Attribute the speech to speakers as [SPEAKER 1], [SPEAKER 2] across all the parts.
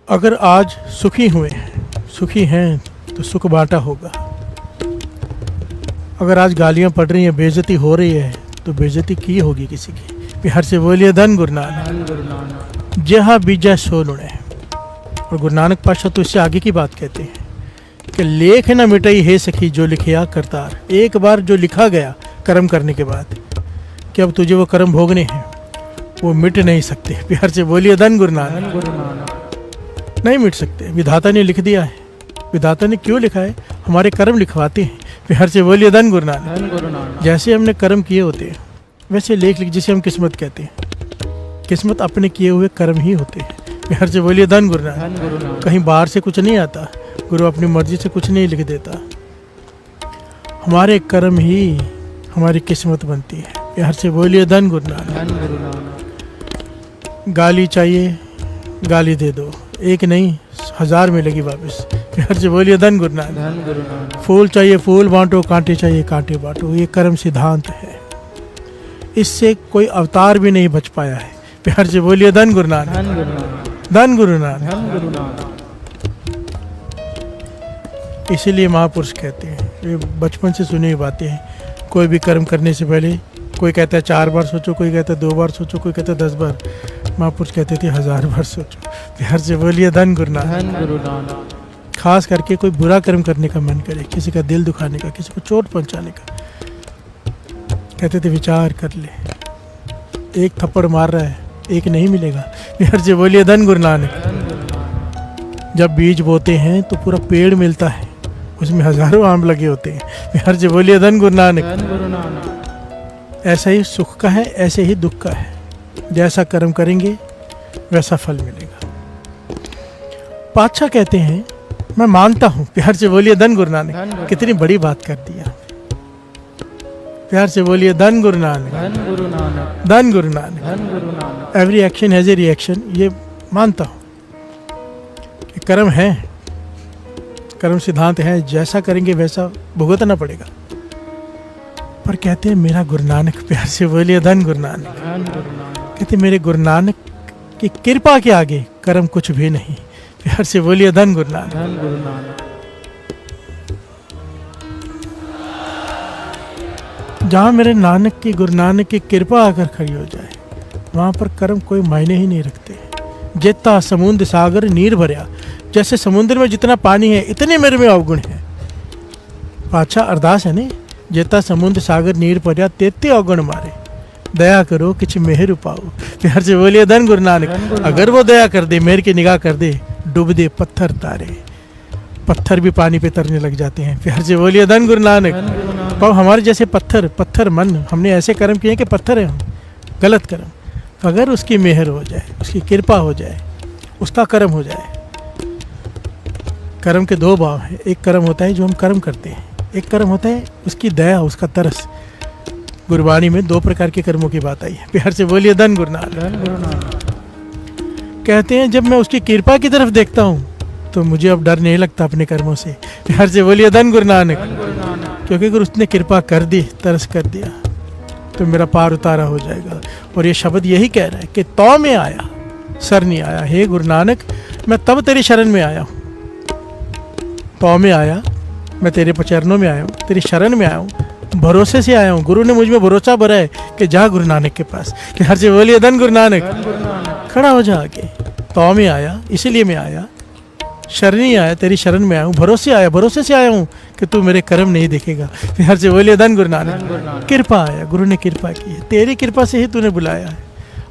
[SPEAKER 1] अगर आज सुखी हुए सुखी हैं तो सुख बांटा होगा। अगर आज गालियां पड़ रही हैं, बेइज्जती हो रही है, तो बेइज्जती की होगी किसी की। बिहार से बोलिए धन गुरु नानक, जहाँ बीजा सो लुणे। और गुरु नानक पातशाह तो इससे आगे की बात कहते हैं कि लेख न मिटाई है सखी जो लिखिया करतार। एक बार जो लिखा गया कर्म करने के बाद कि अब तुझे वो कर्म भोगने हैं, वो मिट नहीं सकते। बिहार से बोलिए धन गुरु नानक। नहीं मिट सकते, विधाता ने लिख दिया है। विधाता ने क्यों लिखा है? हमारे कर्म लिखवाते हैं। बिहार से बोलिए धन गुरु नानक। जैसे हमने कर्म किए होते हैं वैसे लेख लिख, जिसे हम किस्मत कहते हैं। किस्मत अपने किए हुए कर्म ही होते हैं। बिहार से बोलिए धन गुरु नानक। कहीं बाहर से कुछ नहीं आता, गुरु अपनी मर्जी से कुछ नहीं लिख देता। हमारे कर्म ही हमारी किस्मत बनती है। बिहार से बोलिए धन गुरु नानक। गाली चाहिए, गाली दे दो, एक नहीं 1000 मिलेगी वापस। बिहार से बोलिए धन गुरु नानक। फूल चाहिए फूल बांटो, कांटे चाहिए कांटे बांटो। ये कर्म सिद्धांत है, इससे कोई अवतार भी नहीं बच पाया है। बिहार से बोलिए धन गुरु नानक। धन गुरु नानक। इसीलिए महापुरुष कहते हैं, ये बचपन से सुनी हुई बातें हैं, कोई भी कर्म करने से पहले कोई कहता है 4 बार सोचो, कोई कहता है 2 बार सोचो, कोई कहता है 10 बार। महापुरुष कहते थे 1000 बार सोचो। बिहार से बोलिए धन गुरु नानक। खास करके कोई बुरा कर्म करने का मन करे, किसी का दिल दुखाने का, किसी को चोट पहुंचाने का, कहते थे विचार कर ले। एक थप्पड़ मार रहा है, एक नहीं मिलेगा। बिहार से बोलिए धन गुरु नानक। जब बीज बोते हैं तो पूरा पेड़ मिलता है, उसमें हजारों आम लगे होते हैं। बिहार से बोलिए धन गुरु नानक। ऐसा ही सुख का है, ऐसे ही दुख का है। जैसा कर्म करेंगे वैसा फल मिलेगा। पातशाह कहते हैं मैं मानता हूँ। बिहार से बोलिए धन गुरु नानक। कितनी बड़ी बात कर दिया। बिहार से बोलिए धन गुरु नानक। धन Guru Nanak. Every action has a reaction. ये मानता हूँ कि कर्म है, कर्म सिद्धांत है, जैसा करेंगे वैसा भुगतना पड़ेगा। पर कहते हैं मेरा गुरु नानक। प्यार से बोलिए धन गुरु नानक। कहते मेरे गुरु नानक की कृपा के आगे कर्म कुछ भी नहीं। प्यार से बोलिए धन गुरु नानक। जहाँ मेरे नानक की, गुरु नानक की कृपा आकर खड़ी हो जाए, वहाँ पर कर्म कोई मायने ही नहीं रखते। जितना समुद्र सागर नीर भरया, जैसे समुद्र में जितना पानी है इतने मेरे में अवगुण है। पातशाह अरदास है नहीं, जितना समुद्र सागर नीर भरया तेते अवगुण मारे, दया करो किछ मेहर पाओ। प्यार से बोलिए धन गुरु नानक। अगर वो दया कर दे, मेहर की निगाह कर दे, डूब दे पत्थर तारे, पत्थर भी पानी पे तरने लग जाते हैं। प्यार से बोलिए धन गुरु नानक। पर हमारे जैसे पत्थर मन, हमने ऐसे कर्म किए कि पत्थर है हम, गलत कर्म। अगर उसकी मेहर हो जाए, उसकी कृपा हो जाए, उसका कर्म हो जाए। कर्म के 2 भाव हैं। एक कर्म होता है जो हम कर्म करते हैं, एक कर्म होता है उसकी दया, उसका तरस। गुरबाणी में 2 प्रकार के कर्मों की बात आई है। प्यार से बोलिए धन गुरु नानक। कहते हैं जब मैं उसकी कृपा की तरफ देखता हूँ तो मुझे अब डर नहीं लगता अपने कर्मों से। प्यार से बोलिए धन गुरु नानक। क्योंकि अगर उसने कृपा कर दी, तरस कर दिया, तो मेरा पार उतारा हो जाएगा। और ये शब्द यही कह रहा है कि तौ में आया, सर नहीं आया। हे गुरु नानक, मैं तब तेरी शरण में आया हूँ। तौ में आया, मैं तेरे चरणों में आया हूँ, तेरी शरण में आया हूँ, भरोसे से आया हूँ। गुरु ने मुझ में भरोसा भरा है कि जा गुरु नानक के पास। कि हर से बोलिए धन गुरु नानक। खड़ा हो जा आगे। तौ में आया, इसीलिए मैं आया। शरणी आया, तेरी शरण में आया हूँ। भरोसे आया, भरोसे से आया हूँ कि तू मेरे कर्म नहीं देखेगा। हर से बोलिए धन गुरु नानक। कृपा आया, गुरु ने कृपा की है, तेरी कृपा से ही तूने बुलाया है।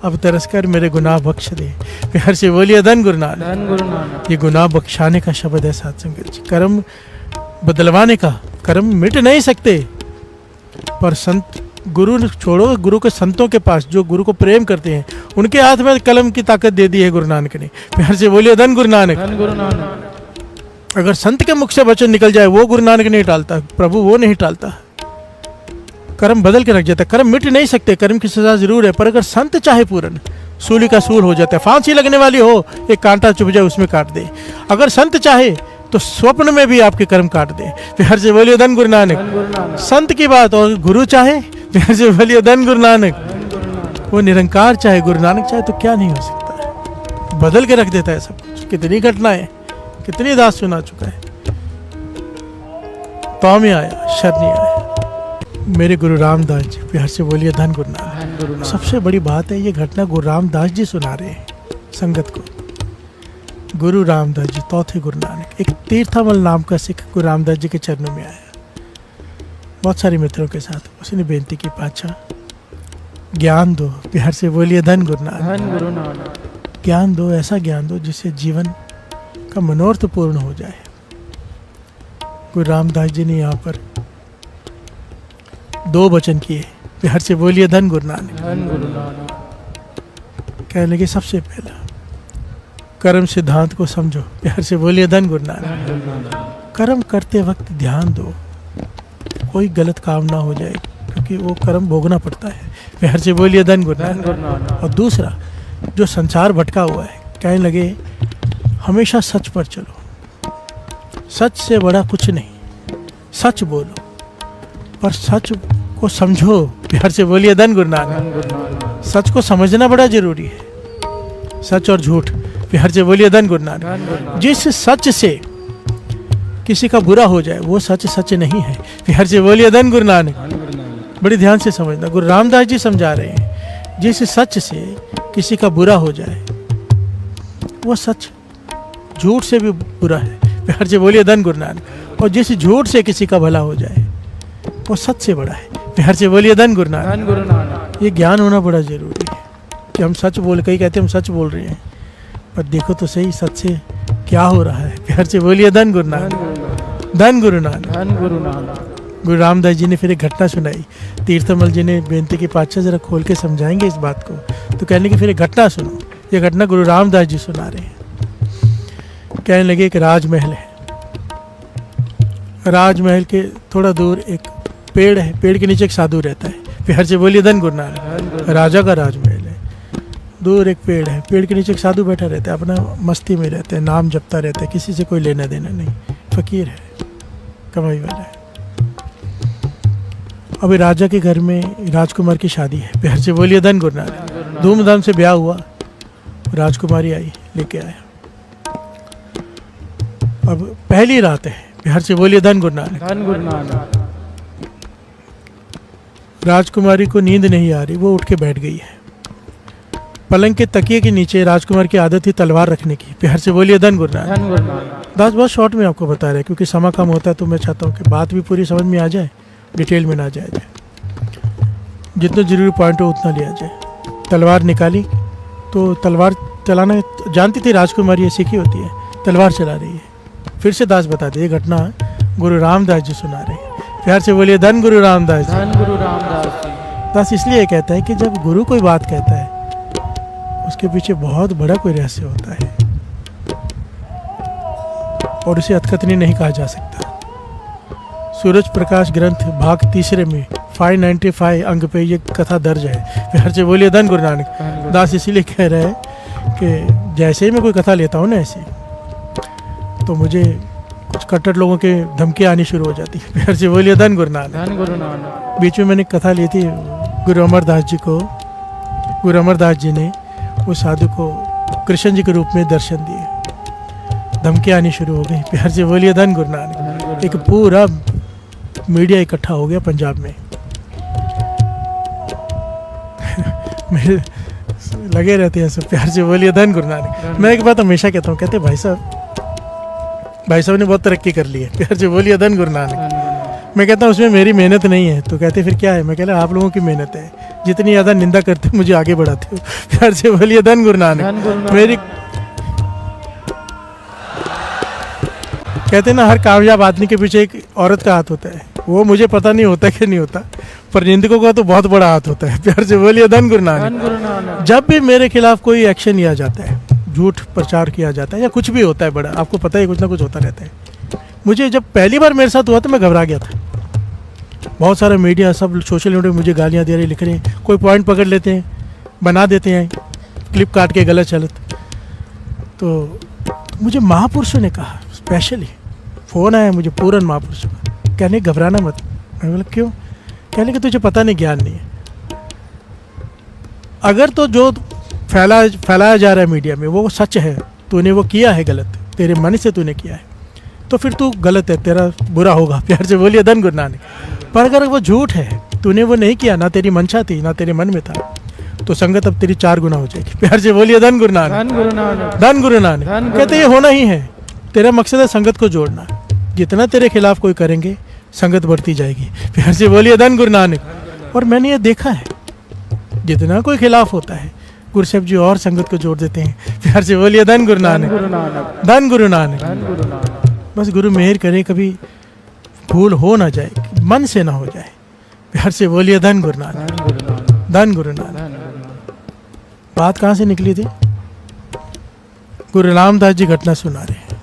[SPEAKER 1] अब तरस कर मेरे गुनाह बख्श दे। हर से बोलिए धन गुरु नानक। ये गुनाह बख्शाने का शब्द है साथ संगत जी। कर्म बदलवाने का, कर्म मिट नहीं सकते। पर संत, गुरु छोड़ो, गुरु के संतों के पास जो गुरु को प्रेम करते हैं, उनके हाथ में कलम की ताकत दे दी है गुरु नानक ने। प्यार से बोलिए धन गुरु नानक। अगर संत के मुख से वचन निकल जाए, वो गुरु नानक नहीं टालता, प्रभु वो नहीं टालता। कर्म बदल के रख जाता है। कर्म मिट नहीं सकते, कर्म की सजा जरूर है। पर अगर संत चाहे पूर्ण, सूली का सूल हो जाता है। फांसी लगने वाली हो, एक कांटा चुभ जाए उसमें काट दे। अगर संत चाहे तो स्वप्न में भी आपके कर्म काट दे। प्यार से बोलिए धन गुरु नानक। संत की बात। और गुरु चाहे, प्यार से बोलिए धन गुरु नानक। वो निरंकार चाहे, गुरु नानक चाहे तो क्या नहीं हो सकता है। बदल के रख देता है सब कुछ। कितनी घटनाएं, कितनी दास सुना चुका है। तो में आया, शर नहीं आया। मेरे गुरु रामदास जी, प्यार से बोलिए धन गुरु नानक। सबसे बड़ी बात है, ये घटना गुरु रामदास जी सुना रहे हैं संगत को। गुरु रामदास जी चौथे गुरु नानक, एक तीर्थामल नाम का सिख गुरु रामदास जी के चरणों में आया बहुत सारे मित्रों के साथ। उसने बेनती की, पातशाह ज्ञान दो, प्यार से बोलिए धन गुरु नानक। ज्ञान दो, ऐसा ज्ञान दो जिससे जीवन का मनोरथ पूर्ण हो जाए। गुरु रामदास जी ने यहाँ पर 2 वचन किए, प्यार से बोलिए धन गुरु नानक। कहने लगे सबसे पहला कर्म सिद्धांत को समझो, प्यार से बोलिए धन गुरु नानक। कर्म करते वक्त ध्यान दो, कोई गलत काम ना हो जाए, क्योंकि वो कर्म भोगना पड़ता है। प्यार से बोलिए धन गुरु नानक। और दूसरा, जो संसार भटका हुआ है, कहने लगे हमेशा सच पर चलो, सच से बड़ा कुछ नहीं, सच बोलो पर सच को समझो। प्यार से बोलिए धन गुरु नानक। सच को समझना बड़ा जरूरी है, सच और झूठ। प्यार से बोलिए धन गुरु नानक। जिस सच से किसी का बुरा हो जाए वो सच सच नहीं है। प्यार से बोलिए धन गुरु नानक। बड़ी ध्यान से समझना, गुरु रामदास जी समझा रहे हैं, जिस सच से किसी का बुरा हो जाए वो सच झूठ से भी बुरा है। प्यार से बोलिए धन गुरु नानक। और जिस झूठ से किसी का भला हो जाए वो सच से बड़ा है। प्यार से बोलिए धन गुरु नानक। ये ज्ञान होना बड़ा जरूरी है कि हम सच बोल, कई कहते हैं हम सच बोल रहे हैं, पर देखो तो सही सच से क्या हो रहा है। प्यार से बोलिए धन गुरु नानक। धन गुरु नानक। गुरु रामदास जी ने फिर एक घटना सुनाई। तीर्थमल जी ने बेनती की, पातशाह जरा खोल के समझाएंगे इस बात को। तो कहने की फिर एक घटना सुनो। ये घटना गुरु रामदास जी सुना रहे हैं। कहने लगे एक राजमहल है, राजमहल के थोड़ा दूर एक पेड़ है, पेड़ के नीचे एक साधु रहता है। प्यार से बोलिए धन गुरु नानक। राजा का राजमहल है, दूर एक पेड़ है, पेड़ के नीचे एक साधु बैठा रहता है, अपना मस्ती में रहता है, नाम जपता रहता है, किसी से कोई लेना देना नहीं, फकीर है, कमाई वाला है। अभी राजा के घर में राजकुमार की शादी है। प्यार से बोलिए धन गुरु नानक। धूमधाम से ब्याह हुआ, राजकुमारी आई, लेके आया। अब पहली रात है। प्यार से बोलिए धन गुरु नानक। राजकुमारी को नींद नहीं आ रही, वो उठ के बैठ गई है। पलंग के तकिए के नीचे राजकुमार की आदत थी तलवार रखने की। प्यार से बोलिए धन गुरु नानक। दास बहुत शॉर्ट में आपको बता रहे हैं, क्योंकि समय कम होता है, तो मैं चाहता हूँ कि बात भी पूरी समझ में आ जाए, डिटेल में ना जाए, जितना जरूरी पॉइंट हो उतना लिया जाए। तलवार निकाली तो तलवार चलाना जानती थी राजकुमारी, ये सीखी होती है, तलवार चला रही है। फिर से दास बता दे, ये घटना गुरु रामदास जी सुना रहे हैं। प्यार से बोलिए धन गुरु रामदास जी। धन गुरु रामदास जी। दास इसलिए कहता है कि जब गुरु कोई बात कहता है उसके पीछे बहुत बड़ा कोई रहस्य होता है, और उसे अतकथनी नहीं कहा जा सकता। सूरज प्रकाश ग्रंथ भाग 3 में 595 अंक पे ये कथा दर्ज है। प्यार से बोलिए धन गुरु नानक। दास इसीलिए कह रहे हैं कि जैसे ही मैं कोई कथा लेता हूँ ना ऐसी, तो मुझे कुछ कट्टर लोगों के धमकी आनी शुरू हो जाती है। प्यार से बोलिए धन गुरु नानक। बीच में मैंने कथा ली थी गुरु अमरदास जी को। गुरु अमरदास जी ने उस साधु को कृष्ण जी के रूप में दर्शन दिए, धमकी आनी शुरू हो गई। प्यार से बोलिए धन गुरु नानक। एक पूरा मीडिया इकट्ठा हो गया पंजाब में। लगे रहते हैं सब। प्यार से बोलिए धन गुरु नानक। मैं एक बात हमेशा कहता हूँ, कहते भाई साहब ने बहुत तरक्की कर ली है। प्यार से बोलिए धन गुरु नानक। मैं कहता हूँ उसमें मेरी मेहनत नहीं है, तो कहते फिर क्या है? मैं कहता आप लोगों की मेहनत है, जितनी ज़्यादा निंदा करते हो मुझे आगे बढ़ाते हो। प्यार से बोलिए धन गुरु नानक। मेरी कहते ना, हर कामयाब आदमी के पीछे एक औरत का हाथ होता है। वो मुझे पता नहीं होता कि नहीं होता, पर निंदकों का तो बहुत बड़ा हाथ होता है। प्यार से बोलिए धन गुरु नानक। जब भी मेरे खिलाफ कोई एक्शन लिया जाता है, झूठ प्रचार किया जाता है, या कुछ भी होता है बड़ा, आपको पता है कुछ ना कुछ होता रहता है। मुझे जब पहली बार मेरे साथ हुआ तो मैं घबरा गया था। बहुत सारा मीडिया, सब सोशल मीडिया मुझे गालियाँ दे रहे, लिख रहे हैं, कोई पॉइंट पकड़ लेते हैं, बना देते हैं, क्लिप काट के गलत चलत। तो मुझे महापुरुषों ने कहा, स्पेशली फ़ोन आया मुझे पूरन महापुरुषों का, कहने घबराना मत। मैं बोला क्यों? कहने कि तुझे पता नहीं, ज्ञान नहीं है। अगर तो जो फैलाया जा रहा है मीडिया में, वो सच है, तूने वो किया है गलत, तेरे मन से तूने किया है, तो फिर तू गलत है, तेरा बुरा होगा। प्यार से बोलिए धन गुरु नानक। पर अगर वो झूठ है, तूने वो नहीं किया, ना तेरी मंशा थी, ना तेरे मन में था, तो संगत अब तेरी 4 गुना हो जाएगी। प्यार से बोलिए धन गुरु नानक। धन गुरु नानक। कहते ये होना ही है, तेरा मकसद है संगत को जोड़ना। जितना तेरे खिलाफ कोई करेंगे, संगत बढ़ती जाएगी। प्यार से बोलिए धन गुरु नानक। और मैंने ये देखा है, जितना कोई खिलाफ होता है, गुरु साहब जी और संगत को जोड़ देते हैं। प्यार से बोलिए धन गुरु नानक। धन गुरु नानक। बस गुरु मेहर करे, कभी भूल हो ना जाए, मन से ना हो जाए। प्यार से बोलिए धन गुरु नानक। धन गुरु नानक। बात कहाँ से निकली थी? गुरु रामदास जी घटना सुना रहे हैं।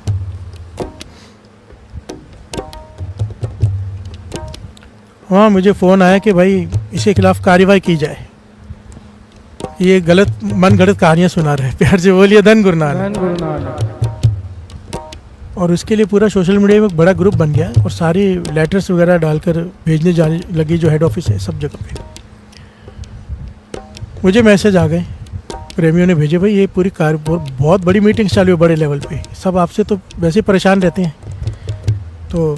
[SPEAKER 1] वहाँ मुझे फ़ोन आया कि भाई इसके खिलाफ कार्रवाई की जाए, ये गलत मन गलत कहानियाँ सुना रहे हैं। प्यार से बोलिए धन गुरु नानक। और उसके लिए पूरा सोशल मीडिया में एक बड़ा ग्रुप बन गया और सारी लेटर्स वगैरह डालकर भेजने जाने लगी, जो हेड ऑफिस है सब जगह पे। मुझे मैसेज आ गए, प्रेमियों ने भेजे, भाई ये पूरी बहुत बड़ी मीटिंग चालू है बड़े लेवल पे, सब आपसे तो वैसे परेशान रहते हैं, तो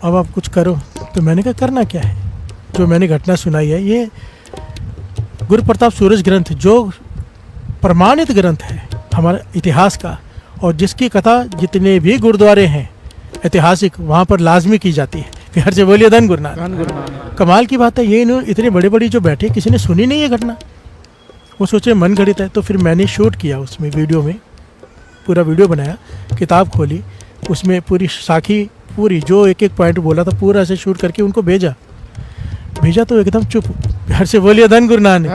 [SPEAKER 1] अब आप कुछ करो। तो मैंने कहा करना क्या है? जो मैंने घटना सुनाई है, ये गुरु प्रताप सूरज ग्रंथ जो प्रमाणित ग्रंथ है हमारे इतिहास का, और जिसकी कथा जितने भी गुरुद्वारे हैं ऐतिहासिक, वहाँ पर लाजमी की जाती है। प्यार से बोलिए धन गुरु नानक। कमाल की बात है, ये इन्होंने इतने बड़े बड़ी जो बैठे, किसी ने सुनी नहीं है घटना। वो सोचे मन गढ़ित है, तो फिर मैंने शूट किया उसमें, वीडियो में पूरा वीडियो बनाया, किताब खोली, उसमें पूरी साखी, पूरी जो एक एक पॉइंट बोला था पूरा से शूट करके उनको भेजा तो एकदम चुप। प्यार से बोलिए धन गुरु नानक।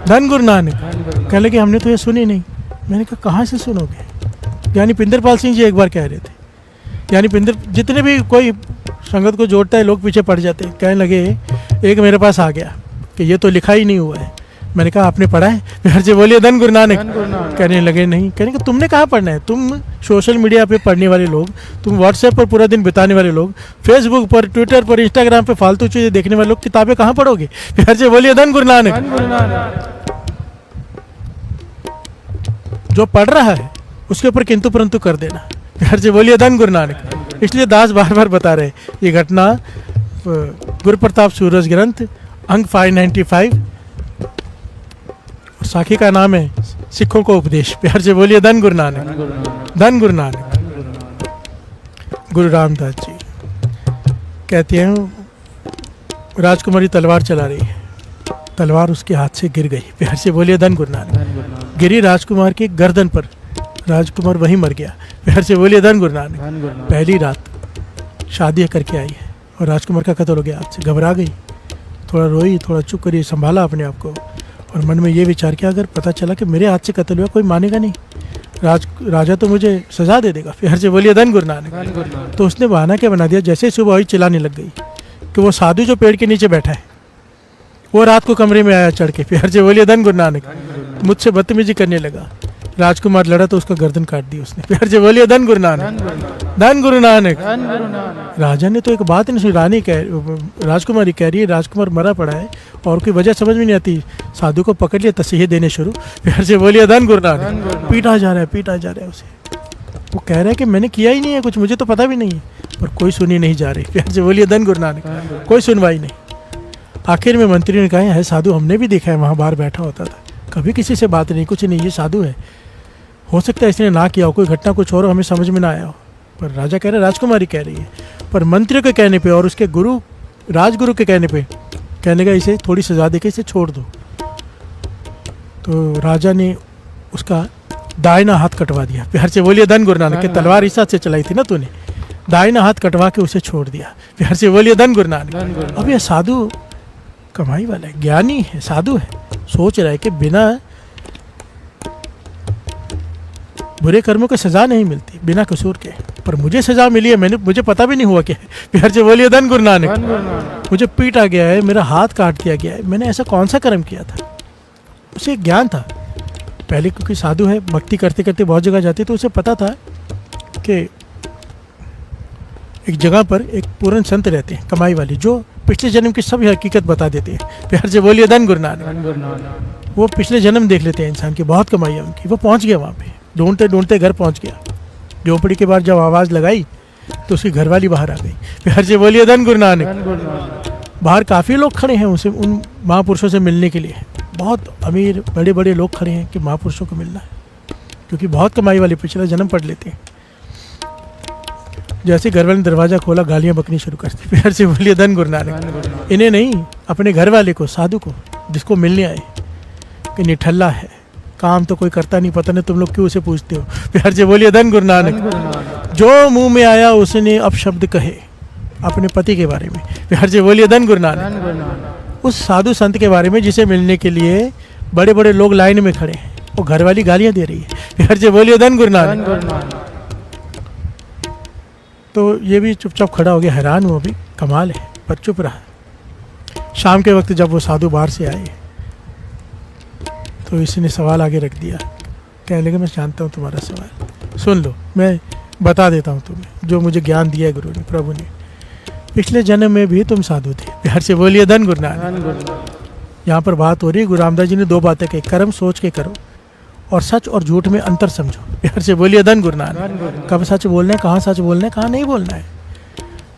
[SPEAKER 1] धन गुरु नानक। कहने लगे हमने तो ये सुनी नहीं। मैंने कहा कहाँ से सुनोगे? यानी पिंदरपाल सिंह जी एक बार कह रहे थे, यानी जितने भी कोई संगत को जोड़ता है लोग पीछे पड़ जाते हैं। कहने लगे, एक मेरे पास आ गया कि ये तो लिखा ही नहीं हुआ है। मैंने कहा आपने पढ़ा है? प्यार से बोलिए धन गुरु नानक। कहने लगे नहीं। कहने कि तुमने कहाँ पढ़ना है? तुम सोशल मीडिया पे पढ़ने वाले लोग, तुम व्हाट्सएप पर पूरा दिन बिताने वाले लोग, फेसबुक पर, ट्विटर पर, इंस्टाग्राम पे फालतू चीज़ें देखने वाले लोग, किताबें कहाँ पढ़ोगे? प्यार से बोलिए धन गुरु नानक। जो पढ़ रहा है उसके ऊपर किंतु परंतु कर देना। प्यार से बोलिए धन गुरु नानक। इसलिए दास बार बार बता रहे, ये घटना गुरु प्रताप सूरज ग्रंथ अंक 595, साखी का नाम है सिखों को उपदेश। प्यार से बोलिए धन गुरु नानक। धन गुरु नानक। गुरु रामदास जी कहते हैं, राजकुमारी तलवार चला रही है, तलवार उसके हाथ से गिर गई। प्यार से बोलिए धन गुरु नानक। गिरी राजकुमार की गर्दन पर, राजकुमार वहीं मर गया। प्यार से बोलिए धन गुरु नानक। पहली रात शादी करके आई है और राजकुमार का कत्ल हो गया। हाथ से घबरा गई, थोड़ा रोई, थोड़ा चुप करी, संभाला अपने आप को और मन में ये विचार किया, अगर पता चला कि मेरे हाथ से कत्ल हुआ, कोई मानेगा नहीं, राजा तो मुझे सजा दे देगा। प्यार से बोलिए धन गुरु नानक। तो उसने बहाना क्या बना दिया, जैसे ही सुबह हुई चिल्लाने लग गई कि वो साधु जो पेड़ के नीचे बैठा है वो रात को कमरे में आया चढ़ के। प्यार से बोलिए धन गुरु नानक। मुझसे बदतमीजी करने लगा, राजकुमार लड़ा तो उसका गर्दन काट दी उसने। प्यार से बोलिए धन गुरु नानक। धन गुरु नानक। राजा ने तो एक बात नहीं सुनी, राजकुमारी कह रही है राजकुमार मरा पड़ा है और कोई वजह समझ में नहीं आती, साधु को पकड़ लिया, तसीहे देने शुरू। प्यार से बोलिए धन गुरु नानक। पीटा जा रहा है उसे। वो कह रहा है कि मैंने किया ही नहीं है कुछ, मुझे तो पता भी नहीं है, पर कोई सुनी नहीं जा रही। प्यार से बोलिए धन गुरु नानक। कोई सुनवाई नहीं। आखिर में मंत्री ने कहा, है साधु, हमने भी देखा है, वहाँ बाहर बैठा होता था, कभी किसी से बात नहीं, कुछ नहीं, ये साधु है, हो सकता है इसने ना किया हो, कोई घटना कुछ और हमें समझ में ना आया हो। पर राजा कह रहा है, राजकुमारी कह रही है, पर मंत्री के कहने पे और उसके गुरु, राजगुरु के कहने पे कहने का इसे थोड़ी सजा देके इसे छोड़ दो। तो राजा ने उसका दाहिना हाथ कटवा दिया। प्यार से बोलिए धन गुरु नानक। के तलवार इस हाथ से चलाई थी ना तूने, दाहिना हाथ कटवा के उसे छोड़ दिया। प्यार से बोलिए धन गुरु नानक। अब यह साधु कमाई वाला है, ज्ञानी है, साधु है, सोच रहा है कि बिना बुरे कर्मों की सजा नहीं मिलती बिना कसूर के, पर मुझे सजा मिली है, मुझे पता भी नहीं हुआ क्या है। प्यार से बोलिए धन गुरु नानक। मुझे पीटा गया है, मेरा हाथ काट दिया गया है, मैंने ऐसा कौन सा कर्म किया था? उसे ज्ञान था पहले, क्योंकि साधु है, भक्ति करते करते बहुत जगह जाती, तो उसे पता था कि एक जगह पर एक पूर्ण संत रहते हैं कमाई वाले, जो पिछले जन्म की सभी हकीकत बता देते हैं। प्यार से बोलिए धन गुरु नानक। वो पिछले जन्म देख लेते हैं इंसान की, बहुत कमाई है उनकी। वो पहुंच गया वहाँ पे, ढूंढते ढूंढते घर पहुंच गया। झोपड़ी के बाद जब आवाज़ लगाई तो उसकी घरवाली बाहर आ गई। प्यार से बोलिए धन गुरु नानक। बाहर काफ़ी लोग खड़े हैं उसे, उन महापुरुषों से मिलने के लिए। बहुत अमीर बड़े बड़े लोग खड़े हैं कि महापुरुषों को मिलना है, क्योंकि बहुत कमाई वाले पिछला जन्म पढ़ लेते हैं। जैसे घरवाले ने दरवाज़ा खोला, गालियाँ बकनी शुरू कर दी। प्यार से बोलिए धन गुरु नानक। इन्हें नहीं, अपने घर वाले को, साधु को, जिसको मिलने आए, कि निठल्ला है, काम तो कोई करता नहीं, पता नहीं तुम लोग क्यों उसे पूछते हो। प्यार से बोलिए धन गुरु नानक। जो मुंह में आया उसने अपशब्द कहे अपने पति के बारे में। प्यार से बोलिए धन गुरु नानक। उस साधु संत के बारे में जिसे मिलने के लिए बड़े बड़े लोग लाइन में खड़े हैं, वो घरवाली गालियाँ दे रही है। प्यार से बोलिए धन गुरु नानक। तो ये भी चुपचाप खड़ा हो गया, हैरान हुआ, भी कमाल है, पर चुप रहा। शाम के वक्त जब वो साधु बाहर से आए तो इसने सवाल आगे रख दिया। कहने लगे मैं जानता हूँ तुम्हारा सवाल, सुन लो, मैं बता देता हूँ तुम्हें जो मुझे ज्ञान दिया है गुरु ने, प्रभु ने। पिछले जन्म में भी तुम साधु थे। प्यार से बोलिए धन गुरु नानक। यहाँ पर बात हो रही है, गुरु रामदास जी ने दो बातें कही, कर्म सोच के करो और सच और झूठ में अंतर समझो। प्यार से बोलिए धन गुरु नानक। कब सच बोलना है, कहाँ सच बोलना है, कहाँ नहीं बोलना है।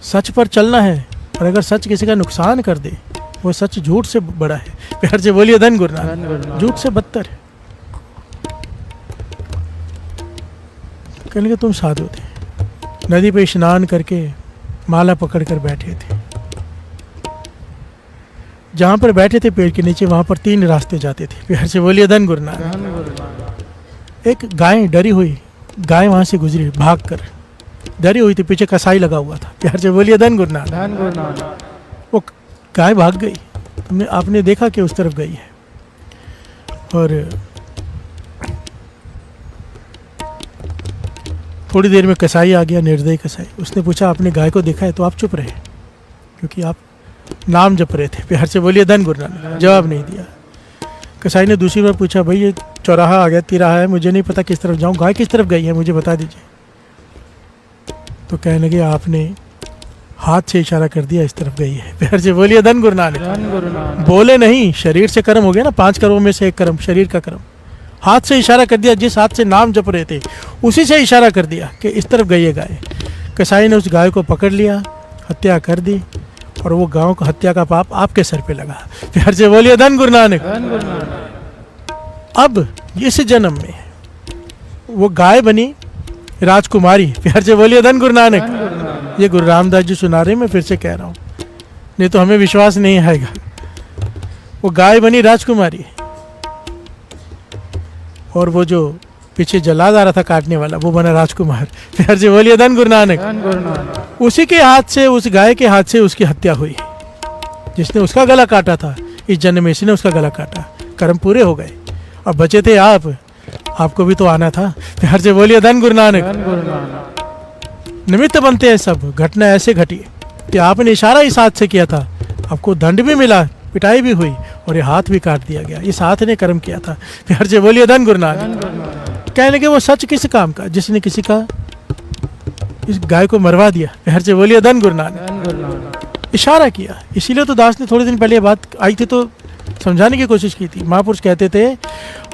[SPEAKER 1] सच पर चलना है, और अगर सच किसी का नुकसान कर दे वो सच झूठ से बड़ा है। प्यार से बोलिए धन गुरु नानक। झूठ से बदतर है। कहने लगे तुम साधु थे, नदी पे स्नान करके माला पकड़ कर बैठे थे। जहाँ पर बैठे थे पेड़ के नीचे, वहाँ पर 3 रास्ते जाते थे। प्यार से बोलिए धन गुरु नानक। एक गाय डरी हुई, गाय वहाँ से गुजरी भाग कर, डरी हुई थी, पीछे कसाई लगा हुआ था। प्यार से बोलिए धन गुरु नानक। वो गाय भाग गई, आपने देखा कि उस तरफ गई है। और थोड़ी देर में कसाई आ गया, निर्दयी कसाई। उसने पूछा आपने गाय को देखा है? तो आप चुप रहे, क्योंकि आप नाम जप रहे थे। प्यार से बोलिए धन गुरु नानक। जवाब नहीं दिया। कसाई ने दूसरी बार पूछा भाई ये चौराहा आ गया, तिराहा है, मुझे नहीं पता किस तरफ जाऊँ, गाय किस तरफ गई है मुझे बता दीजिए। तो कहने लगे आपने हाथ से इशारा कर दिया, इस तरफ गई है। प्यार से बोलिए धन गुरु नानक। बोले नहीं, शरीर से कर्म हो गया ना, 5 कर्मों में से एक कर्म शरीर का कर्म। हाथ से इशारा कर दिया, जिस हाथ से नाम जप रहे थे उसी से इशारा कर दिया कि इस तरफ गई है गाय। कसाई ने उस गाय को पकड़ लिया, हत्या कर दी, और वो गांव का हत्या का पाप आपके सर पे लगा। प्यार से बोलिए धन गुरु नानक। अब इस जन्म में वो गाय बनी राजकुमारी। प्यार से बोलिए धन गुरु नानक। ये गुरु रामदास जी सुना रहे, मैं फिर से कह रहा हूँ, नहीं तो हमें विश्वास नहीं आएगा। वो गाय बनी राजकुमारी, और वो जो पीछे जल्लाद आ रहा था काटने वाला, वो बना राजकुमार। प्यार से बोलिए धन गुरु नानक। उसी के हाथ से, उस गाय के हाथ से उसकी हत्या हुई। जिसने उसका गला काटा था, इस जन्म में इसी ने उसका गला काटा। कर्म पूरे हो गए, अब बचे थे आप, आपको भी तो आना था। प्यार से बोलिए धन गुरु नानक। निमित्त बनते हैं सब। घटना ऐसे घटी कि आपने इशारा इस हाथ से किया था, आपको दंड भी मिला, पिटाई भी हुई, और ये हाथ भी काट दिया गया। इस हाथ ने कर्म किया था। प्यार से बोलिए धन गुरु नानक। कहने लगे वो सच किस काम का, जिसने किसी का इस गाय को मरवा दिया। प्यार से बोलिए धन गुरु नानक। इशारा किया। इसीलिए तो दास ने थोड़े दिन पहले बात आई थी तो समझाने की कोशिश की थी। महापुरुष कहते थे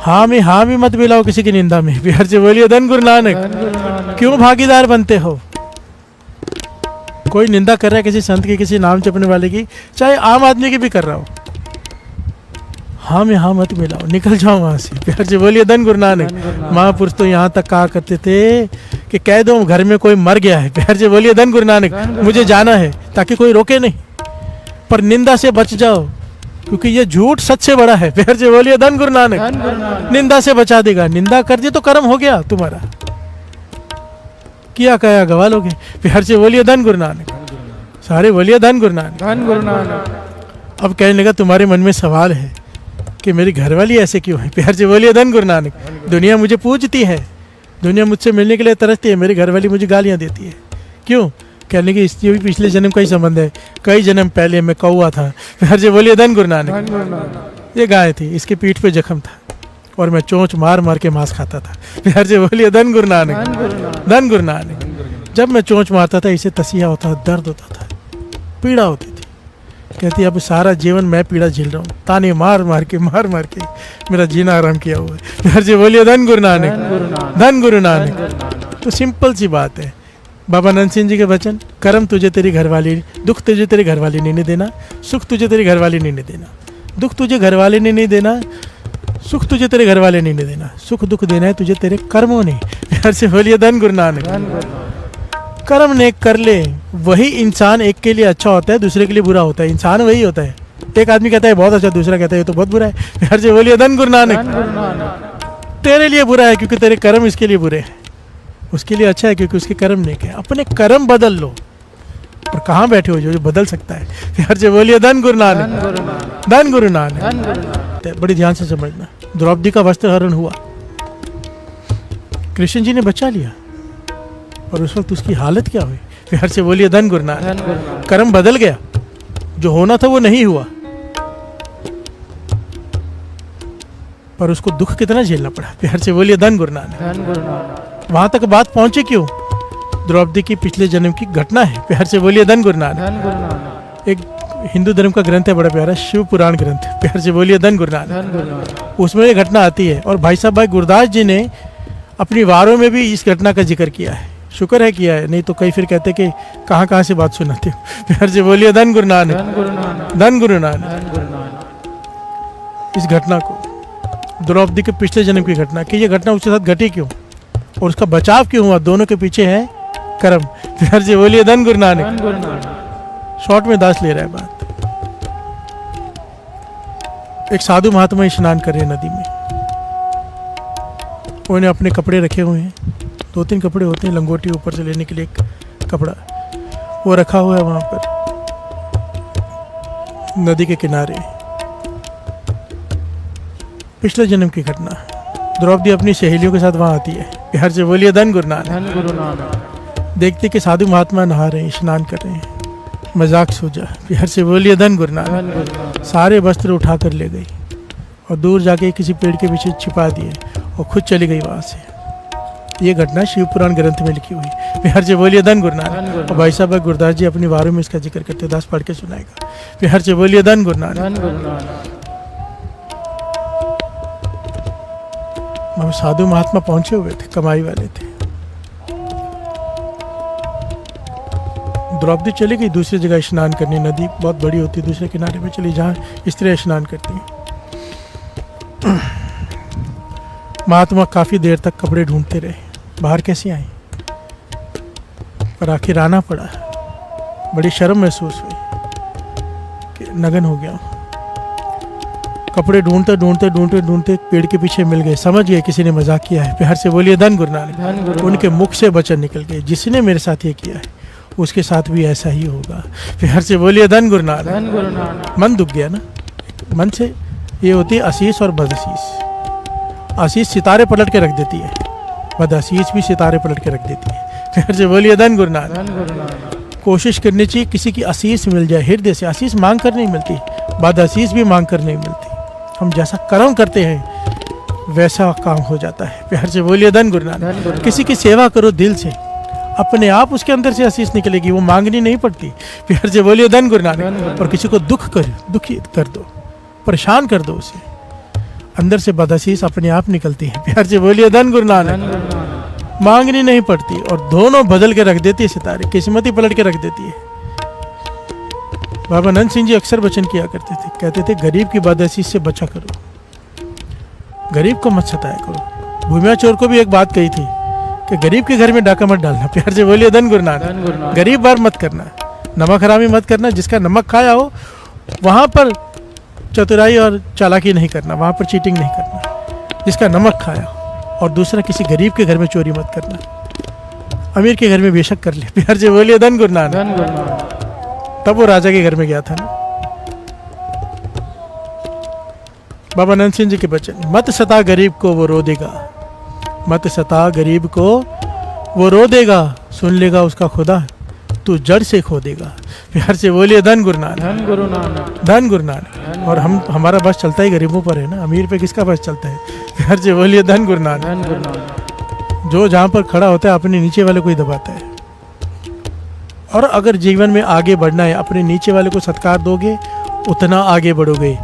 [SPEAKER 1] हाँ में मत मिलाओ किसी की निंदा में। प्यार से बोलिए धन गुरु नानक। क्यों भागीदार बनते हो? कोई निंदा कर रहा है किसी संत की, किसी नाम जपने वाले की, चाहे आम आदमी की भी कर रहा हो, हाँ में हाँ मत मिलाओ, निकल जाओ वहाँ से। प्यार से बोलिए धन गुरु नानक। महापुरुष तो यहाँ तक कहा करते थे कि कह दो घर में कोई मर गया है। प्यार से बोलिए धन गुरु नानक, मुझे जाना है, ताकि कोई रोके नहीं, पर निंदा से बच जाओ, क्योंकि ये झूठ सच से बड़ा है। प्यार से बोलिए धन गुरु नानक। निंदा से बचा देगा। निंदा कर दी तो कर्म हो गया तुम्हारा, किया कया गवा लोगे। प्यार से बोलिए धन गुरु नानक। सारे बोलिए धन गुरु नानक। धन गुरु नानक। अब कहने लगा तुम्हारे मन में सवाल है कि मेरी घरवाली ऐसे क्यों है। प्यार से बोलिए धन गुरु नानक। दुनिया मुझे पूजती है, दुनिया मुझसे मिलने के लिए तरसती है, मेरी घरवाली मुझे गालियाँ देती है, क्यों? कहने की इससे भी पिछले जन्म का ही संबंध है। कई जन्म पहले मैं कौआ था। प्यार से बोलिए धन गुरु नानक। ये गाय थी, इसके पीठ पे जख्म था, और मैं चोंच मार मार के मांस खाता था। प्यार से बोलिए धन गुरु नानक। धन गुरु नानक। जब मैं चोंच मारता था, इसे तसिया होता, दर्द होता था, पीड़ा होती थी। कहती है अब सारा जीवन मैं पीड़ा झेल रहा हूँ, ताने मार मार के मेरा जीना आराम किया हुआ है। हर जी बोलिए धन गुरु नानक, धन गुरु नानक। तो सिंपल सी बात है। बाबा नंद सिंह जी के वचन, कर्म तुझे तेरी घरवाली, दुख तुझे तेरी घरवाली ने नहीं देना, सुख तुझे तेरी घरवाली ने नहीं देना। दुख तुझे घरवाले ने नहीं देना, सुख तुझे तेरे घरवाले ने नहीं देना, सुख दुख देना है तुझे तेरे कर्मों ने। प्यार से बोलिए धन गुरु नानक। कर्म नेक कर ले, वही इंसान एक के लिए अच्छा होता है, दूसरे के लिए बुरा होता है। इंसान वही होता है, एक आदमी कहता है बहुत अच्छा, दूसरा कहता है ये तो बहुत बुरा है। प्यार से बोलिए धन गुरु नानक। तेरे लिए बुरा है क्योंकि तेरे कर्म इसके लिए बुरे हैं, उसके लिए अच्छा है क्योंकि उसके कर्म नेक है। अपने कर्म बदल लो। और कहाँ बैठे हो जो बदल सकता है। प्यार से बोलिए धन गुरु नानक, धन गुरु नानक। बड़ी ध्यान से समझना, द्रौपदी का वस्त्र हरण हुआ, कृष्ण जी ने बचा लिया, और उस वक्त उसकी हालत क्या हुई। प्यार से बोलिए धन गुरु नानक। कर्म बदल गया, जो होना था वो नहीं हुआ, पर उसको दुख कितना झेलना पड़ा। प्यार से बोलिए धन गुरु नानक। वहां तक बात पहुंचे क्यों? द्रौपदी की पिछले जन्म की घटना है। प्यार से बोलिए धन गुरु नानक। एक हिंदू धर्म का ग्रंथ है बड़ा प्यारा, शिव पुराण ग्रंथ। प्यार से बोलिए धन गुरु नानक। उसमें ये घटना आती है, और भाई साहब भाई गुरदास जी ने अपनी वारों में भी इस घटना का जिक्र किया है। शुक्र है किया है, नहीं तो कई फिर कहते कि कहाँ कहाँ से बात सुनाते हो। प्यार से बोलिए धन गुरु नानक, धन गुरु नानक। इस घटना को, द्रौपदी के पिछले जन्म की घटना, कि ये घटना उसके साथ घटी क्यों और उसका बचाव क्यों हुआ, दोनों के पीछे है कर्म। प्यार से बोलिए धन गुरु नानक। शॉर्ट में दास ले रहा है बात। एक साधु महात्मा स्नान कर रहे हैं नदी में, उन्होंने अपने कपड़े रखे हुए हैं, 2-3 कपड़े होते हैं, लंगोटी ऊपर से लेने के लिए एक कपड़ा, वो रखा हुआ है वहां पर नदी के किनारे। पिछले जन्म की घटना, द्रौपदी अपनी सहेलियों के साथ वहां आती है। प्यार से बोलिए धन गुरु नानक। देखते कि साधु महात्मा नहा रहे हैं, स्नान कर रहे हैं, मजाक सूझा। प्यार से बोलिए धन गुरु नानक। सारे वस्त्र उठा कर ले गई और दूर जाके किसी पेड़ के पीछे छिपा दिए और खुद चली गई वहां से। ये घटना शिव पुराण ग्रंथ में लिखी हुई। प्यार से बोलिए धन गुरु नानक। और भाई साहब गुरदास जी अपनी वारों में इसका जिक्र करते, दास पढ़ के सुनाएगा। प्यार से बोलिए धन गुरु नानक। साधु महात्मा पहुंचे हुए थे, कमाई वाले थे। द्रौपदी चली गई दूसरी जगह स्नान करने, नदी बहुत बड़ी होती है, दूसरे किनारे पे चली जहाँ स्त्रियां स्नान करती हैं। महात्मा काफी देर तक कपड़े ढूंढते रहे, बाहर कैसे आए, पर आखिर आना पड़ा। बड़ी शर्म महसूस हुई कि नगन हो गया। कपड़े ढूंढते ढूंढते ढूंढते ढूंढते पेड़ के पीछे मिल गए, समझ गए किसी ने मजाक किया है। प्यार से बोलिए धन गुरु नानक। उनके मुख से वचन निकल गए, जिसने मेरे साथ ये किया है उसके साथ भी ऐसा ही होगा। प्यार से बोलिए धन गुरु नानक। मन दुख गया ना, मन से ये होती है आशीष और बदआशीष। आशीष सितारे पलट के रख देती है, बदआशीष भी सितारे पलट के रख देती है। प्यार से बोलिए धन गुरु नानक। कोशिश करनी चाहिए किसी की आशीष मिल जाए हृदय से। आशीष मांग कर नहीं मिलती, बदआशीष भी मांग कर नहीं मिलती। हम जैसा कर्म करते हैं वैसा काम हो जाता है। प्यार से बोलिए धन गुरु नानक। किसी की सेवा करो दिल से, अपने आप उसके अंदर से आशीष निकलेगी, वो मांगनी नहीं पड़ती। प्यार से बोलिए धन गुरु नानक। और किसी को दुखी कर दो, परेशान कर दो उसे, अंदर से बदआशीष अपने आप निकलती है। प्यार से बोलिए धन गुरु नानक। मांगनी नहीं पड़ती, और दोनों बदल के रख देती है सितारे, किस्मत ही पलट के रख देती है। बाबा नंद सिंह जी अक्सर वचन किया करते थे, कहते थे गरीब की बदआशीष से बचा करो, गरीब को मत सताया करो। भूमिया चोर को भी एक बात कही थी कि गरीब के घर में डाका मत डालना। प्यार से बोलिए धन गुरु नानक। गरीब बार मत करना, नमक हरामी मत करना। जिसका नमक खाया हो वहां पर चतुराई और चालाकी नहीं करना, वहां पर चीटिंग नहीं करना। जिसका नमक खाया हो, और दूसरा किसी गरीब के घर में चोरी मत करना। अमीर के घर में बेशक कर ले। प्यार से बोलिए धन गुरु नानक। तब वो राजा के घर में गया था ना। बाबा नंद सिंह जी के बचन, मत सता गरीब को वो रो देगा, मत सता गरीब को वो रो देगा, सुन लेगा उसका खुदा, तू जड़ से खो देगा। प्यार से बोलिए धन गुरु नानक। धन गुरु नानक, धन गुरु नानक। और हमारा बस चलता ही गरीबों पर है ना, अमीर पे किसका बस चलता है। प्यार से बोलिए धन गुरु नानक। जो जहाँ पर खड़ा होता है अपने नीचे वाले को ही दबाता है। और अगर जीवन में आगे बढ़ना है, अपने नीचे वाले को सत्कार दोगे उतना आगे बढ़ोगे।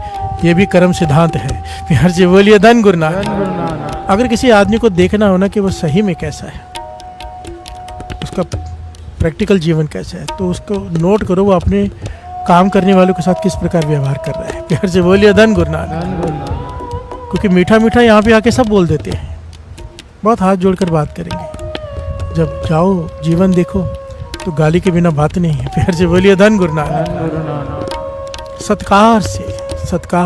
[SPEAKER 1] ये भी कर्म सिद्धांत है। प्यार से बोलिए धन गुरु नानक। अगर किसी आदमी को देखना हो ना कि वो सही में कैसा है, उसका प्रैक्टिकल जीवन कैसा है, तो उसको नोट करो वो अपने काम करने वालों के साथ किस प्रकार व्यवहार कर रहा है। प्यार से बोलिए धन गुरु नानक। क्योंकि मीठा मीठा यहाँ पे आके सब बोल देते हैं, बहुत हाथ जोड़कर बात करेंगे। जब जाओ जीवन देखो तो गाली के बिना बात नहीं है। प्यार से बोलिए धन गुरु नानक। सत्कार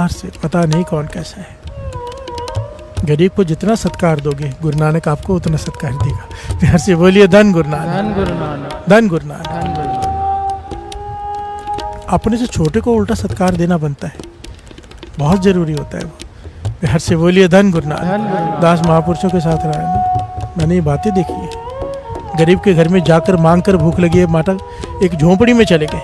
[SPEAKER 1] से पता नहीं कौन कैसा है। गरीब को जितना सत्कार दोगे गुरु नानक आपको उतना सत्कार देगा। प्यार से बोलिए धन गुरु नानक। धन गुरु नानक। अपने से छोटे को उल्टा सत्कार देना बनता है, बहुत जरूरी होता है वो। प्यार से बोलिए धन गुरु नानक। दास महापुरुषों के साथ रहा है ना, मैंने ये बातें देखी है। गरीब के घर में जाकर मांग कर भूख लगी है, माता एक झोंपड़ी में चले गए,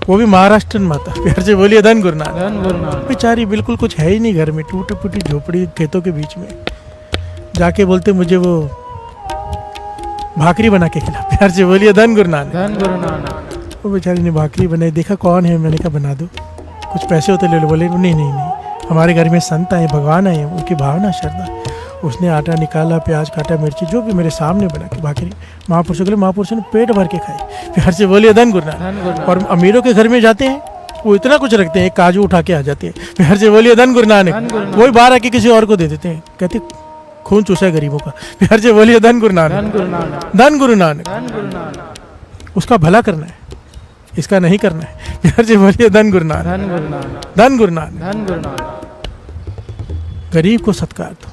[SPEAKER 1] वो भी महाराष्ट्र माता। प्यार से बोलिए धन गुरु नानक। बेचारी बिल्कुल कुछ है ही नहीं घर में, टूटी फूटी झोपड़ी खेतों के बीच में। जाके बोलते मुझे वो भाकरी बना के खिला। प्यार से बोलिए धन गुरु नानक। वो बेचारी ने भाकरी बनाई, देखा कौन है, मैंने कहा बना दो, कुछ पैसे होते ले लो। बोले नहीं, हमारे घर में संत आए, भगवान आए, उनकी भावना श्रद्धा। उसने आटा निकाला, प्याज काटा, मिर्ची, जो भी मेरे सामने बना के भाकरी महापुरुषों के लिए, महापुरुषों ने पेट भर के खाई। प्यार से बोलिए धन गुरु नानक। और अमीरों के घर में जाते हैं वो इतना कुछ रखते हैं, एक काजू उठा के आ जाते हैं। प्यार से बोलिए धन गुरु नानक। वही बाहर आके किसी और को दे देते हैं, कहते खून चूसा है गरीबों का। प्यार से बोलिए धन गुरु नानक। धन गुरु नानक। उसका भला करना है, इसका नहीं करना है। प्यार से बोलिए धन गुरु नानक। धन गुरु नानक। गरीब को सत्कार दो।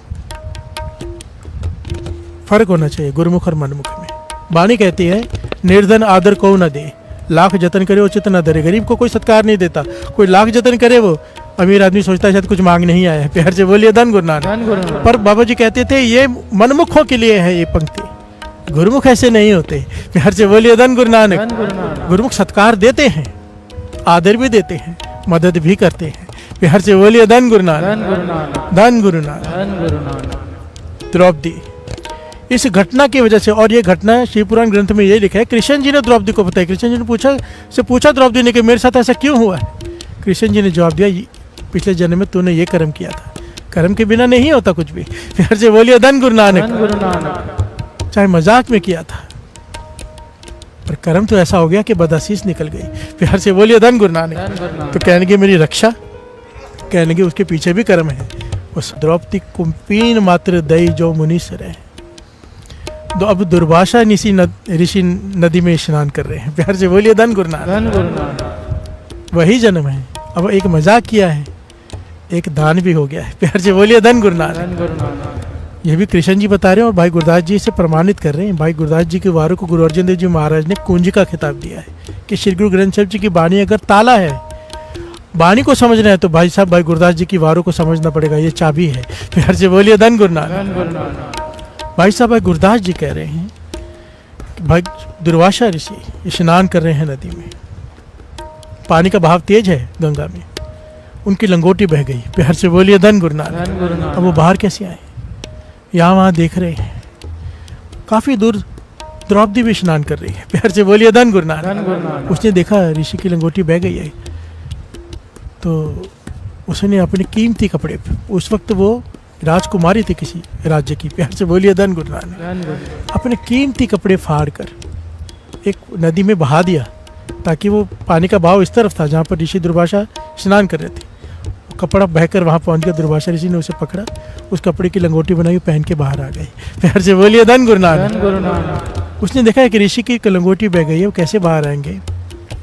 [SPEAKER 1] फर्क होना चाहिए गुरुमुख और मनमुख में। वाणी कहती है निर्धन आदर को न दे, लाख जतन करे उचित न धरे। गरीब को कोई सत्कार नहीं देता, कोई लाख जतन करे वो अमीर आदमी सोचता है शायद कुछ मांग नहीं आया है। प्यार से बोलिए धन गुरु नानक। पर बाबा जी कहते थे ये मनमुखों के लिए है ये पंक्ति, गुरुमुख ऐसे नहीं होते। प्यार से बोलिए धन गुरु नानक। गुरुमुख सत्कार देते हैं, आदर भी देते हैं, मदद भी करते हैं। प्यार से बोलिए धन गुरु नानक। धन गुरु नानक। द्रौपदी इस घटना की वजह से, और ये घटना शिव पुराण ग्रंथ में ये लिखा है, कृष्ण जी ने द्रौपदी को बताया। कृष्ण जी ने पूछा द्रौपदी ने कि मेरे साथ ऐसा क्यों हुआ है। कृष्ण जी ने जवाब दिया पिछले जन्म में तूने ये कर्म किया था, कर्म के बिना नहीं होता कुछ भी। प्यार से बोलिए धन गुरु नानक। चाहे मजाक में किया था पर कर्म तो ऐसा हो गया कि बदआशीष निकल गई। प्यार से बोलिए धन गुरु नानक। तो कहने की मेरी रक्षा, कहने की उसके पीछे भी कर्म है। उस द्रौपदी कुंपीन मात्र दई जो मुनीसर है। तो अब दुर्वासा ऋषि नदी में स्नान कर रहे हैं। प्यार से बोलिए धन गुरु नानक। वही जन्म है। अब एक मजाक किया है, एक दान भी हो गया है। प्यार से बोलिए धन गुरु नानक। ये भी कृष्ण जी बता रहे हैं और भाई गुरदास जी से प्रमाणित कर रहे हैं। भाई गुरदास जी के वारों को गुरु अर्जन देव जी महाराज ने कुंज का खिताब दिया है कि श्री गुरु ग्रंथ साहिब जी की वाणी अगर ताला है, वाणी को समझना है तो भाई साहब भाई गुरदास जी की वारों को समझना पड़ेगा, ये चाबी है। प्यार से बोलिए धन गुरु नानक। भाई साहब भाई गुरदास जी कह रहे हैं कि भाई दुर्वासा ऋषि स्नान कर रहे हैं नदी में, पानी का बहाव तेज है गंगा में, उनकी लंगोटी बह गई। प्यार से बोलिए धन गुरु नानक। अब वो बाहर कैसे आए, यहाँ वहाँ देख रहे हैं, काफी दूर द्रौपदी भी स्नान कर रही है। प्यार से बोलिए धन गुरु नानक। उसने देखा ऋषि की लंगोटी बह गई है तो उसने अपने कीमती कपड़े, उस वक्त वो राजकुमारी थी किसी राज्य की। प्यार से बोलिए धन गुरु नानक। अपने कीमती कपड़े फाड़ कर एक नदी में बहा दिया ताकि वो पानी का बहाव इस तरफ था जहाँ पर ऋषि दुर्वासा स्नान कर रहे थे। वो कपड़ा बहकर वहाँ पहुँच गया, दुर्वासा ऋषि ने उसे पकड़ा, उस कपड़े की लंगोटी बनाई, पहन के बाहर आ गए। प्यार से बोलिए धन गुरु नानक। उसने देखा है कि ऋषि की लंगोटी बह गई है, वो कैसे बाहर आएंगे।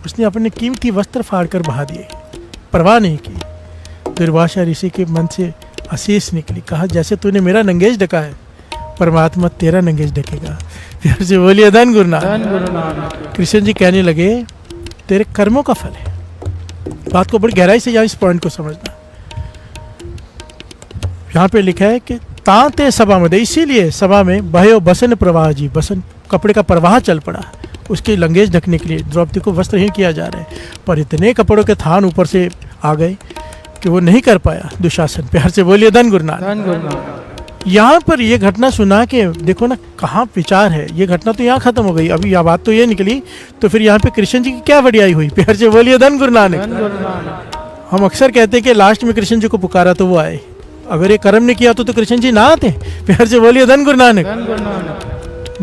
[SPEAKER 1] उसने अपने कीमती वस्त्र फाड़ कर बहा दिए, परवाह नहीं की। दुर्वासा ऋषि के मन से आशीष निकली, कहा जैसे तूने मेरा नंगेज ढका है परमात्मा तेरा नंगेज ढकेगा। प्यार से बोलिए धन गुरु नानक। कृष्ण जी कहने लगे तेरे कर्मों का फल है। बात को बड़ी गहराई से यहाँ इस पॉइंट को समझना। यहाँ पे लिखा है कि तांते सभा में, इसीलिए सभा में भयो बसन प्रवाह जी, बसन कपड़े का प्रवाह चल पड़ा उसके लंगेज ढकने के लिए। द्रौपदी को वस्त्रहीन किया जा रहा है पर इतने कपड़ों के थान ऊपर से आ गए कि वो नहीं कर पाया दुशासन। प्यार से बोलिए धन गुरु नानक। यहाँ पर ये घटना सुना के देखो ना कहाँ विचार है। ये घटना तो यहाँ खत्म हो गई, अभी यह बात तो ये निकली, तो फिर यहाँ पे कृष्ण जी की क्या बढ़ियाई हुई। प्यार से बोलिए धन गुरु नानक। हम अक्सर कहते हैं कि लास्ट में कृष्ण जी को पुकारा तो वो आए, अगर ये कर्म नहीं किया तो कृष्ण जी ना आते। प्यार से बोलिए धन गुरु नानक।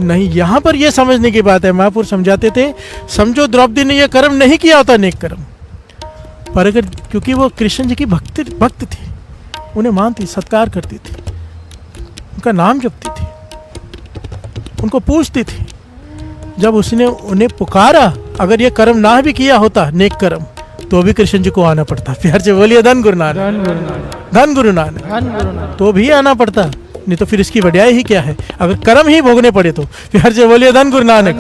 [SPEAKER 1] नहीं, यहाँ पर ये समझने की बात है, महापुरुष समझाते थे, समझो द्रौपदी ने यह कर्म नहीं किया होता नेक कर्म, पर अगर क्योंकि वो कृष्ण जी की भक्त थी, उन्हें मानती, सत्कार करती थी, उनका नाम जपती थी, उनको पूछती थी, जब उसने उन्हें पुकारा, अगर ये कर्म ना भी किया होता नेक कर्म, तो भी कृष्ण जी को आना पड़ता। प्यार से बोलिए धन गुरु नानक। धन गुरु नानक। तो भी आना पड़ता, नहीं तो फिर इसकी बढ़ियाई ही क्या है, अगर कर्म ही भोगने पड़े तो। प्यार से बोलिए धन गुरु नानक।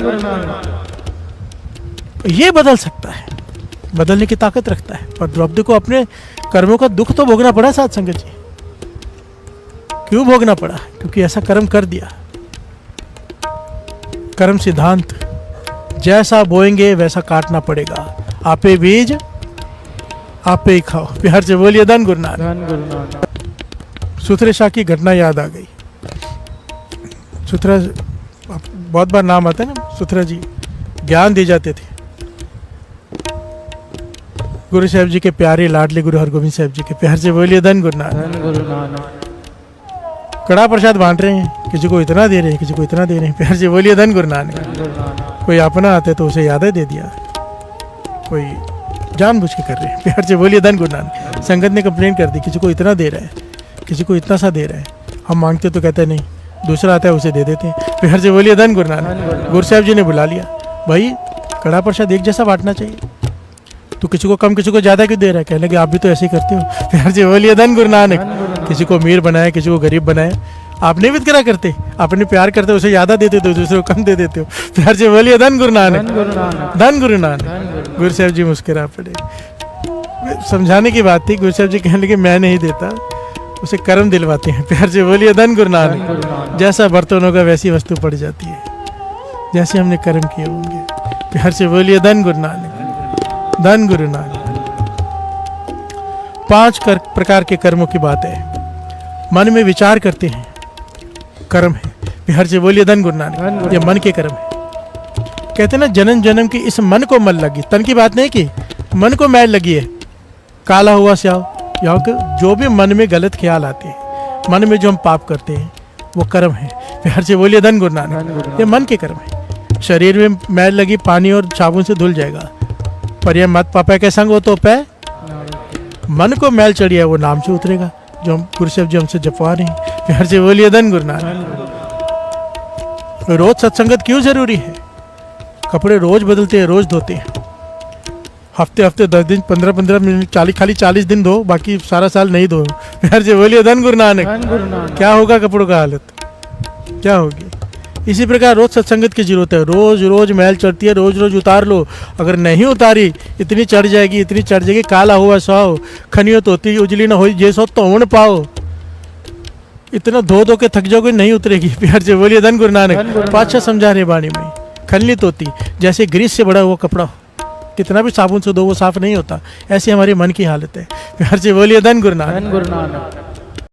[SPEAKER 1] ये बदल सकता है, बदलने की ताकत रखता है, पर द्रौपदी को अपने कर्मों का दुख तो भोगना पड़ा साथ संगत जी। क्यों भोगना पड़ा? क्योंकि ऐसा कर्म कर दिया। कर्म सिद्धांत, जैसा बोएंगे वैसा काटना पड़ेगा, आपे बीज आपे ही खाओ। प्यार से बोलिए धन गुरु नानक। सुथरे शाह की घटना याद आ गई। सुथरा बहुत बार नाम आता है ना, सुथरा जी ज्ञान दे जाते थे। गुरु साहब जी के प्यारे लाडले गुरु हरगोविंद साहब जी के। प्यार से बोलिए धन गुरु नानक। कड़ा प्रसाद बांट रहे हैं, किसी को इतना दे रहे हैं, किसी को इतना दे रहे हैं। प्यार से बोलिए धन गुरु नानक। कोई अपना आते तो उसे याद दे दिया, कोई जानबूझ के कर रहे हैं। प्यार से बोलिए धन गुरु नानक। संगत ने कंप्लेंट कर दी, किसी को इतना दे रहा है, किसी को इतना सा दे रहा है, हम मांगते तो कहते नहीं, दूसरा आता है उसे दे देते हैं। प्यार से बोलिए धन गुरु नानक। गुरु साहब जी ने बुला लिया, भाई कड़ा प्रसाद एक जैसा बांटना चाहिए, तो किसी को कम किसी को ज्यादा क्यों दे रहा है? कहने लगे आप भी तो ऐसे ही करते हो। प्यार से बोलिए धन गुरु नानक। किसी को अमीर बनाया, किसी को गरीब बनाया, आप नहीं वितकरा करते, आपने प्यार करते उसे ज्यादा दे देते हो, दूसरे को कम दे देते हो। प्यार से बोलिए धन गुरु नानक। धन गुरु नानक। गुरु साहब जी मुस्कुरा पड़े। समझाने की बात थी, गुरु साहब जी कहने लगे मैं नहीं देता, उसे कर्म दिलवाते हैं। प्यार से बोलिए धन गुरु नानक। जैसा बर्तन होगा वैसी वस्तु पड़ जाती है, जैसे हमने कर्म किए होंगे। प्यार से बोलिए धन गुरु नानक। धन गुरु नानक। 5 प्रकार के कर्मों की बात है। मन में विचार करते हैं, कर्म है। प्यार से बोलिए धन गुरु नानक। ये मन के कर्म है। कहते हैं ना, जन्म जन्म की इस मन को मल लगी, तन की बात नहीं की, मन को मैल लगी है, काला हुआ स्याह। जो भी मन में गलत ख्याल आते हैं, मन में जो हम पाप करते हैं, वो कर्म है। प्यार से बोलिए धन गुरु नानक। ये मन के कर्म है। शरीर में मैल लगी, पानी और साबुन से धुल जाएगा, पर यह मत पापा के संग वो तो पै। मन को मैल चढ़ी है, वो नाम से उतरेगा, जो हम गुरु साहब जी हमसे जपवा रहे हैं। प्यार से बोलिए धन गुरु नानक। रोज सत्संगत क्यों जरूरी है? कपड़े रोज बदलते हैं, रोज धोते हैं, हफ्ते 10 दिन, 15 मिनट, खाली 40 दिन धो, बाकी सारा साल नहीं धो। प्यार से बोलिए धन गुरु नानक। क्या होगा कपड़ों का हालत, क्या होगी? इसी प्रकार रोज सत्संगत की जरूरत है। रोज रोज मैल चढ़ती है, रोज रोज उतार लो। अगर नहीं उतारी, इतनी चढ़ जाएगी, इतनी चढ़ जाएगी, काला हुआ सौ खनियो तोती उजली ना हो, ये सो तो पाओ। इतना धो के थक जाओगे, नहीं उतरेगी। प्यार से बोलिए धन गुरु नानक। पातशाह समझा रहे वाणी में, खनली तोती जैसे ग्रीस से बड़ा हुआ कपड़ा, कितना भी साबुन से धो वो साफ नहीं होता, ऐसे हमारे मन की हालत है। प्यार से बोलिए धन गुरु नानक।